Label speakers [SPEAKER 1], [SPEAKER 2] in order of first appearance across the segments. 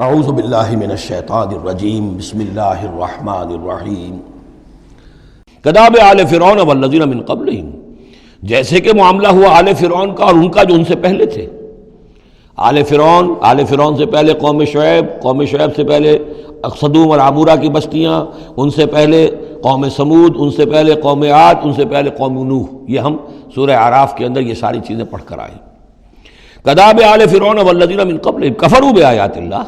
[SPEAKER 1] اعوذ باللہ من الشیطان الرجیم بسم اللہ الرحمن الرحیم کداب آل فرعون والذین من قبلہم، جیسے کہ معاملہ ہوا آل فرعون کا اور ان کا جو ان سے پہلے تھے۔ آل فرعون سے پہلے قوم شعیب سے پہلے صدوم اور عمورہ کی بستیاں، ان سے پہلے قوم سمود، ان سے پہلے قوم عاد، ان سے پہلے قوم نوح۔ یہ ہم سورہ اعراف کے اندر یہ ساری چیزیں پڑھ کر آئے۔ کداب آل فرعون والذین من قبلہم کفروا بآیات اللہ،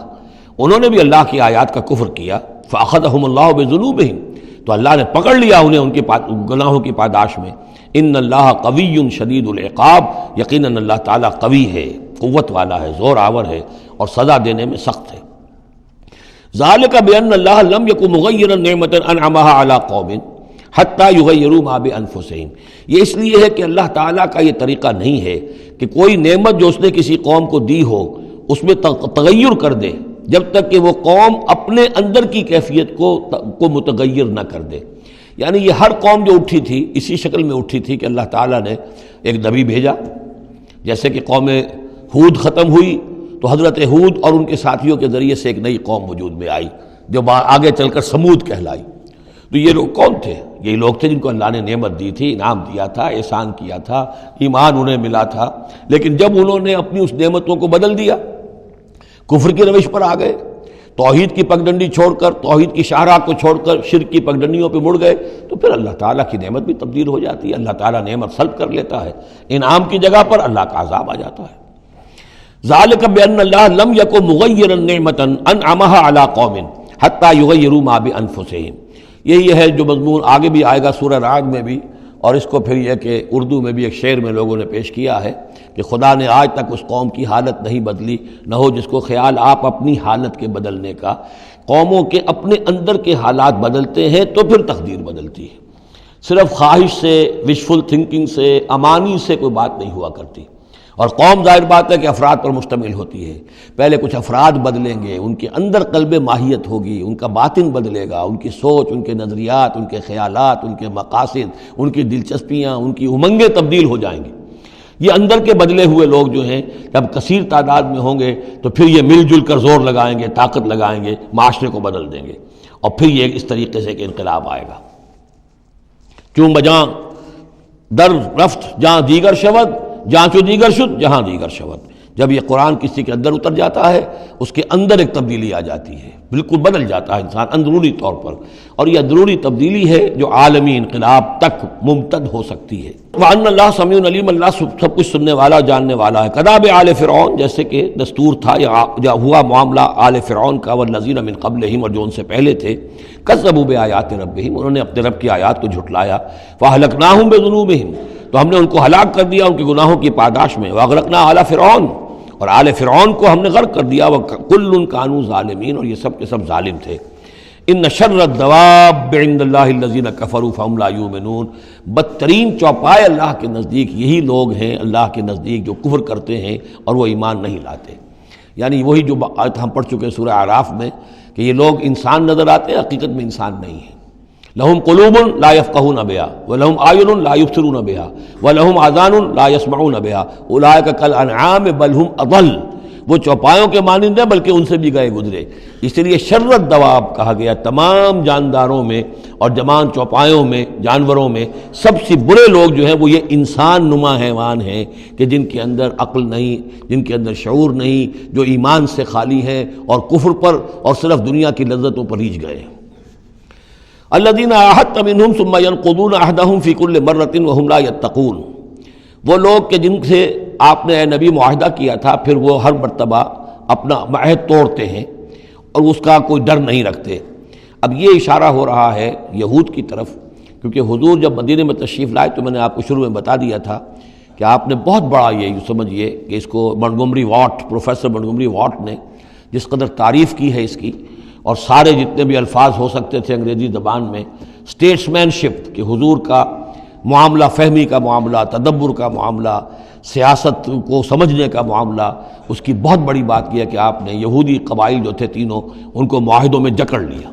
[SPEAKER 1] انہوں نے بھی اللہ کی آیات کا کفر کیا۔ فأخذہم اللہ بذنوبہم، تو اللہ نے پکڑ لیا انہیں ان کے گناہوں کی پاداش میں۔ ان اللہ قوی شدید العقاب، یقیناً اللہ تعالیٰ قوی ہے، قوت والا ہے، زور آور ہے اور سزا دینے میں سخت ہے۔ ذالک بأن اللہ لم یکن مغیرا نعمۃ انعمها علی قوم حتی یغیروا ما بانفسہم، یہ اس لیے ہے کہ اللہ تعالیٰ کا یہ طریقہ نہیں ہے کہ کوئی نعمت جو اس نے کسی قوم کو دی ہو اس میں تغیر کر دے جب تک کہ وہ قوم اپنے اندر کی کیفیت کو متغیر نہ کر دے۔ یعنی یہ ہر قوم جو اٹھی تھی اسی شکل میں اٹھی تھی کہ اللہ تعالیٰ نے ایک نبی بھیجا، جیسے کہ قوم ہود ختم ہوئی تو حضرت ہود اور ان کے ساتھیوں کے ذریعے سے ایک نئی قوم وجود میں آئی جو آگے چل کر سمود کہلائی۔ تو یہ لوگ کون تھے؟ یہ لوگ تھے جن کو اللہ نے نعمت دی تھی، انعام دیا تھا، احسان کیا تھا، ایمان انہیں ملا تھا، لیکن جب انہوں نے اپنی اس نعمتوں کو بدل دیا، کفر کی روش پر آ گئے، توحید کی پگڈنڈی چھوڑ کر، توحید کی شاہراہ کو چھوڑ کر شرک کی پگڈنڈیوں پہ مڑ گئے، تو پھر اللہ تعالیٰ کی نعمت بھی تبدیل ہو جاتی ہے، اللہ تعالیٰ نعمت سلب کر لیتا ہے، انعام کی جگہ پر اللہ کا عذاب آ جاتا ہے۔ ذالک بأن اللہ لم یکن مغیرا نعمۃ انعمها علی قوم حتی یغیروا ما بانفسہم، یہی ہے جو مضمون آگے بھی آئے گا سورہ رعد میں بھی، اور اس کو پھر یہ کہ اردو میں بھی ایک شعر میں لوگوں نے پیش کیا ہے کہ خدا نے آج تک اس قوم کی حالت نہیں بدلی، نہ ہو جس کو خیال آپ اپنی حالت کے بدلنے کا۔ قوموں کے اپنے اندر کے حالات بدلتے ہیں تو پھر تقدیر بدلتی ہے، صرف خواہش سے، وشفل تھنکنگ سے، امانی سے کوئی بات نہیں ہوا کرتی۔ اور قوم ظاہر بات ہے کہ افراد پر مشتمل ہوتی ہے، پہلے کچھ افراد بدلیں گے، ان کے اندر قلب ماہیت ہوگی، ان کا باطن بدلے گا، ان کی سوچ، ان کے نظریات، ان کے خیالات، ان کے مقاصد، ان کی دلچسپیاں، ان کی امنگیں تبدیل ہو جائیں گی۔ یہ اندر کے بدلے ہوئے لوگ جو ہیں جب کثیر تعداد میں ہوں گے تو پھر یہ مل جل کر زور لگائیں گے، طاقت لگائیں گے، معاشرے کو بدل دیں گے، اور پھر یہ اس طریقے سے کہ انقلاب آئے گا۔ کیوں بجاں در رفت جہاں دیگر شود، جہاں چو دیگر شد جہاں دیگر شود، جب یہ قرآن کسی کے اندر اتر جاتا ہے اس کے اندر ایک تبدیلی آ جاتی ہے، بالکل بدل جاتا ہے انسان اندرونی طور پر، اور یہ اندرونی تبدیلی ہے جو عالمی انقلاب تک ممتد ہو سکتی ہے۔ وَأَنَّ اللَّهَ سَمِيعٌ عَلِيمٌ، اللہ سب کچھ سننے والا جاننے والا ہے۔ کداب آل فرعون، جیسے کہ دستور تھا یا ہوا معاملہ آل فرعون کا، والذین من قبلہم، اور جو ان سے پہلے تھے، کذبوا بآیات ربہم، انہوں نے اپنے رب کی آیات کو جھٹلایا، فأہلکناہم بذنوبہم، تو ہم نے ان کو ہلاک کر دیا ان کے گناہوں کی پاداش میں، واغرقنا آل فرعون، اور آل فرعون کو ہم نے غرق کر دیا، وکل کانوا ظالمین، اور یہ سب کے سب ظالم تھے۔ ان شر الدواب عند اللہ الذین کفروا فہم لا یؤمنون، بدترین چوپائے اللہ کے نزدیک یہی لوگ ہیں اللہ کے نزدیک جو کفر کرتے ہیں اور وہ ایمان نہیں لاتے۔ یعنی وہی جو آیت ہم پڑھ چکے سورہ اعراف میں کہ یہ لوگ انسان نظر آتے ہیں، حقیقت میں انسان نہیں ہیں۔ لہم قلوب لا یفقہون بہا ولہم اعین لا یبصرون بہا ولہم آذان لا یسمعون بہا اولئک کالانعام بل ہم اضل، وہ چوپایوں کے مانند ہیں بلکہ ان سے بھی گئے گزرے۔ اس لیے شر الدواب کہا گیا، تمام جانداروں میں اور جمان چوپایوں میں، جانوروں میں سب سے برے لوگ جو ہیں وہ یہ انسان نما حیوان ہیں کہ جن کے اندر عقل نہیں، جن کے اندر شعور نہیں، جو ایمان سے خالی ہیں اور کفر پر اور صرف دنیا کی لذتوں پر ریجھ گئے ہیں۔ الذین عاہدت منہم ثم ینقضون عہدہم فی کل مرۃ وہم لا یتقون، وہ لوگ کہ جن سے آپ نے اے نبی معاہدہ کیا تھا پھر وہ ہر مرتبہ اپنا عہد توڑتے ہیں اور اس کا کوئی ڈر نہیں رکھتے۔ اب یہ اشارہ ہو رہا ہے یہود کی طرف، کیونکہ حضور جب مدینے میں تشریف لائے تو میں نے آپ کو شروع میں بتا دیا تھا کہ آپ نے بہت بڑا یہ سمجھیے کہ اس کو Montgomery what, professor Montgomery what نے جس قدر تعریف کی ہے اس کی، اور سارے جتنے بھی الفاظ ہو سکتے تھے انگریزی زبان میں، اسٹیٹسمین شپ کہ حضور کا معاملہ، فہمی کا معاملہ، تدبر کا معاملہ، سیاست کو سمجھنے کا معاملہ، اس کی بہت بڑی بات یہ ہے کہ آپ نے یہودی قبائل جو تھے تینوں ان کو معاہدوں میں جکڑ لیا۔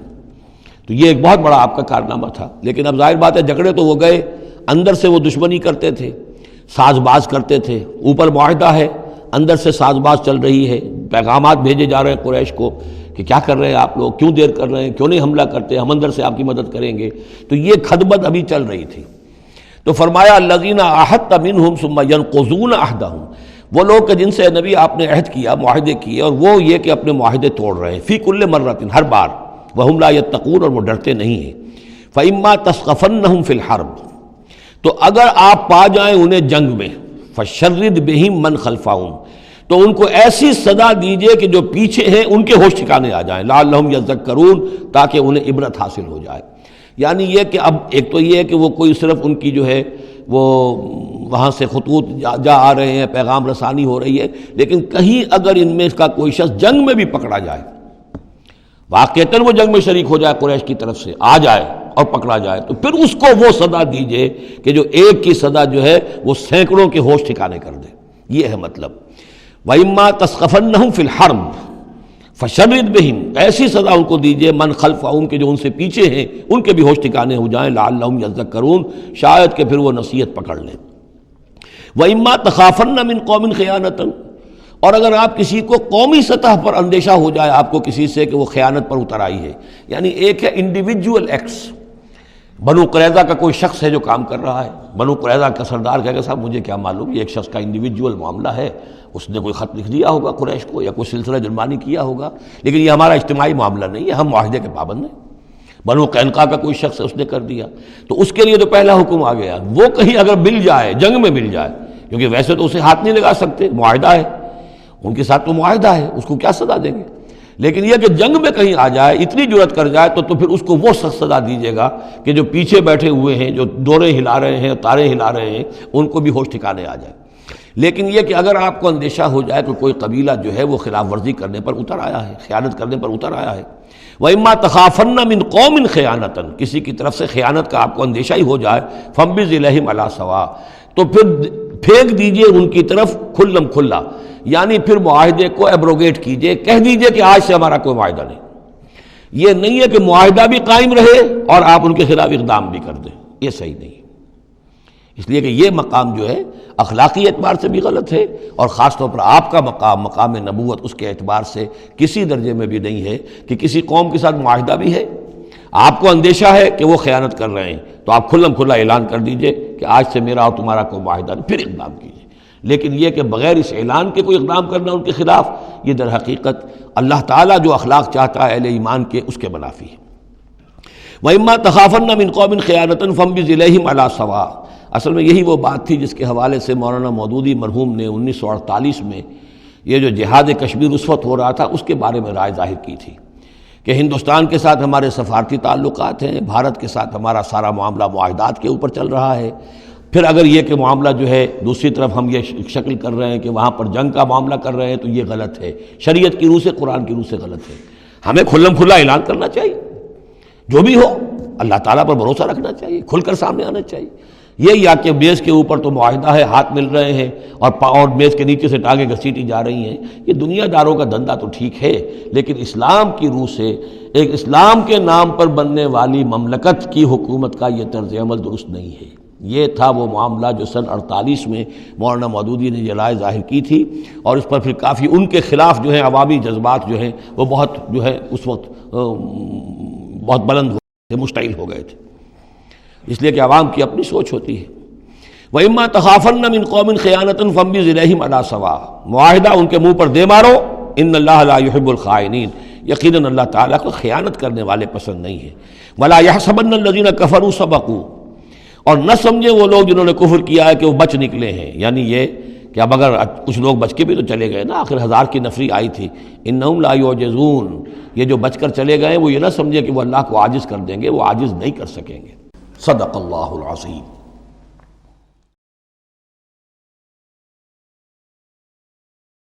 [SPEAKER 1] تو یہ ایک بہت بڑا آپ کا کارنامہ تھا، لیکن اب ظاہر بات ہے جکڑے تو وہ گئے، اندر سے وہ دشمنی کرتے تھے، ساز باز کرتے تھے، اوپر معاہدہ ہے، اندر سے ساز باز چل رہی ہے، پیغامات بھیجے جا رہے ہیں قریش کو کہ کیا کر رہے ہیں آپ لوگ، کیوں دیر کر رہے ہیں، کیوں نہیں حملہ کرتے، ہم اندر سے آپ کی مدد کریں گے. تو یہ خدمت ابھی چل رہی تھی. تو فرمایا الذین عاہدت منہم ثم ینقضون عہدہم، وہ لوگ کہ جن سے نبی آپ نے عہد کیا، معاہدے کیے، اور وہ یہ کہ اپنے معاہدے توڑ رہے ہیں، فی کل مرۃ، ہر بار، وہم لا یتقون، اور وہ ڈرتے نہیں ہیں. فإما تثقفنہم فی الحرب، تو اگر آپ پا جائیں انہیں جنگ میں، فشرد بہم من خلفہم، تو ان کو ایسی سزا دیجئے کہ جو پیچھے ہیں ان کے ہوش ٹھکانے آ جائیں، لعلہم یذکرون، تاکہ انہیں عبرت حاصل ہو جائے. یعنی یہ کہ اب ایک تو یہ ہے کہ وہ کوئی صرف ان کی جو ہے وہ وہاں سے خطوط جا آ رہے ہیں، پیغام رسانی ہو رہی ہے، لیکن کہیں اگر ان میں اس کا کوئی شخص جنگ میں بھی پکڑا جائے، واقعتاً وہ جنگ میں شریک ہو جائے، قریش کی طرف سے آ جائے اور پکڑا جائے، تو پھر اس کو وہ سزا دیجئے کہ جو ایک کی سزا جو ہے وہ سینکڑوں کے ہوش ٹھکانے کر دے. یہ ہے مطلب. وَإِمَّا تَثْقَفَنَّهُمْ فِي الْحَرْبِ فَشَرِّدْ بِهِمْ، ایسی سزا ان کو دیجئے من خلفہم، کے جو ان سے پیچھے ہیں ان کے بھی ہوش ٹھکانے ہو جائیں، لعلہم یذکرون، شاید کہ پھر وہ نصیحت پکڑ لیں. وَإِمَّا تَخَافَنَّ مِنْ قَوْمٍ خِيَانَةً، اور اگر آپ کسی کو قومی سطح پر اندیشہ ہو جائے آپ کو کسی سے کہ وہ خیانت پر اتر آئی ہے، یعنی ایک ہے انڈیویجول ایکٹس، بنو قریظہ کا کوئی شخص ہے جو کام کر رہا ہے، بنو قریظہ کا سردار کہے گا صاحب مجھے کیا معلوم، یہ ایک شخص کا انڈیویجول معاملہ ہے، اس نے کوئی خط لکھ دیا ہوگا قریش کو یا کوئی سلسلہ جرمانی کیا ہوگا، لیکن یہ ہمارا اجتماعی معاملہ نہیں ہے، ہم معاہدے کے پابند ہیں. بنو قینقاع کا کوئی شخص ہے، اس نے کر دیا، تو اس کے لیے تو پہلا حکم آ گیا. وہ کہیں اگر مل جائے، جنگ میں مل جائے، کیونکہ ویسے تو اسے ہاتھ نہیں لگا سکتے، معاہدہ ہے ان کے ساتھ، تو معاہدہ ہے، اس کو کیا سزا دیں گے، لیکن یہ کہ جنگ میں کہیں آ جائے، اتنی جرأت کر جائے، تو پھر اس کو وہ سخت سزا دیجیے گا کہ جو پیچھے بیٹھے ہوئے ہیں، جو ڈورے ہلا رہے ہیں، تارے ہلا رہے ہیں، ان کو بھی ہوش ٹھکانے آ جائے. لیکن یہ کہ اگر آپ کو اندیشہ ہو جائے کہ کوئی قبیلہ جو ہے وہ خلاف ورزی کرنے پر اتر آیا ہے، خیانت کرنے پر اتر آیا ہے، وَإِمَّا تَخَافَنَّ مِنْ قَوْمٍ خِيَانَةً، کسی کی طرف سے خیانت کا آپ کو اندیشہ ہی ہو جائے، فَانبِذْ إِلَيْهِمْ عَلَىٰ سَوَاءٍ، تو پھر پھینک دیجئے ان کی طرف کھلم کھلا، یعنی پھر معاہدے کو ایبروگیٹ کیجئے، کہہ دیجئے کہ آج سے ہمارا کوئی معاہدہ نہیں. یہ نہیں ہے کہ معاہدہ بھی قائم رہے اور آپ ان کے خلاف اقدام بھی کر دیں، یہ صحیح نہیں. اس لیے کہ یہ مقام جو ہے اخلاقی اعتبار سے بھی غلط ہے، اور خاص طور پر آپ کا مقام، مقام نبوت، اس کے اعتبار سے کسی درجے میں بھی نہیں ہے کہ کسی قوم کے ساتھ معاہدہ بھی ہے، آپ کو اندیشہ ہے کہ وہ خیانت کر رہے ہیں، تو آپ کھلم کھلا اعلان کر دیجئے کہ آج سے میرا اور تمہارا کوئی معاہدہ نہیں، پھر اقدام کیجئے. لیکن یہ کہ بغیر اس اعلان کے کوئی اقدام کرنا ان کے خلاف، یہ در حقیقت اللہ تعالیٰ جو اخلاق چاہتا ہے اہل ایمان کے، اس کے منافی ہے. وَإِمَّا تَخَافَنَّ مِنْ قَوْمٍ خِيَانَةً فَانبِذْ إِلَيْهِمْ عَلَىٰ سَوَاءٍ. اصل میں یہی وہ بات تھی جس کے حوالے سے مولانا مودودی مرحوم نے 1948 میں یہ جو جہاد کشمیر اس وقت ہو رہا تھا اس کے بارے میں رائے ظاہر کی تھی کہ ہندوستان کے ساتھ ہمارے سفارتی تعلقات ہیں، بھارت کے ساتھ ہمارا سارا معاملہ معاہدات کے اوپر چل رہا ہے، پھر اگر یہ کہ معاملہ جو ہے دوسری طرف ہم یہ شکل کر رہے ہیں کہ وہاں پر جنگ کا معاملہ کر رہے ہیں، تو یہ غلط ہے، شریعت کی روح سے، قرآن کی روح سے غلط ہے. ہمیں کھلم کھلا اعلان کرنا چاہیے، جو بھی ہو اللہ تعالیٰ پر بھروسہ رکھنا چاہیے، کھل کر سامنے آنا چاہیے. یہ یا کہ میز کے اوپر تو معاہدہ ہے، ہاتھ مل رہے ہیں اور میز کے نیچے سے ٹانگیں گھسیٹی جا رہی ہیں، یہ دنیا داروں کا دھندا تو ٹھیک ہے، لیکن اسلام کی روح سے ایک اسلام کے نام پر بننے والی مملکت کی حکومت کا یہ طرز عمل درست نہیں ہے. یہ تھا وہ معاملہ جو سن 48 میں مولانا مودودی نے یہ رائے ظاہر کی تھی، اور اس پر پھر کافی ان کے خلاف جو ہے عوامی جذبات جو ہیں وہ بہت جو ہے اس وقت بہت بلند ہو گئے تھے، مشتعل ہو گئے تھے، اس لیے کہ عوام کی اپنی سوچ ہوتی ہے. وَإِمَّا تَخَافَنَّ مِنْ قَوْمٍ خِيَانَةً فَانبِذْ إِلَيْهِمْ عَلَىٰ سَوَاءٍ، معاہدہ ان کے منہ پر دے مارو، ان اللہ لا يحب الخائنین، یقیناً اللہ تعالیٰ کو خیانت کرنے والے پسند نہیں ہیں. وَلَا يَحْسَبَنَّ الَّذِينَ كَفَرُوا سَبَقُوا، اور نہ سمجھے وہ لوگ جنہوں نے کفر کیا ہے کہ وہ بچ نکلے ہیں، یعنی یہ کہ اب اگر کچھ لوگ بچ کے بھی تو چلے گئے نا، آخر 1000 کی نفری آئی تھی. انہم لا یعجزون، یہ جو بچ کر چلے گئے وہ یہ نہ سمجھے کہ وہ اللہ کو عاجز کر دیں گے، وہ عاجز نہیں کر سکیں گے. صدق اللہ العظیم.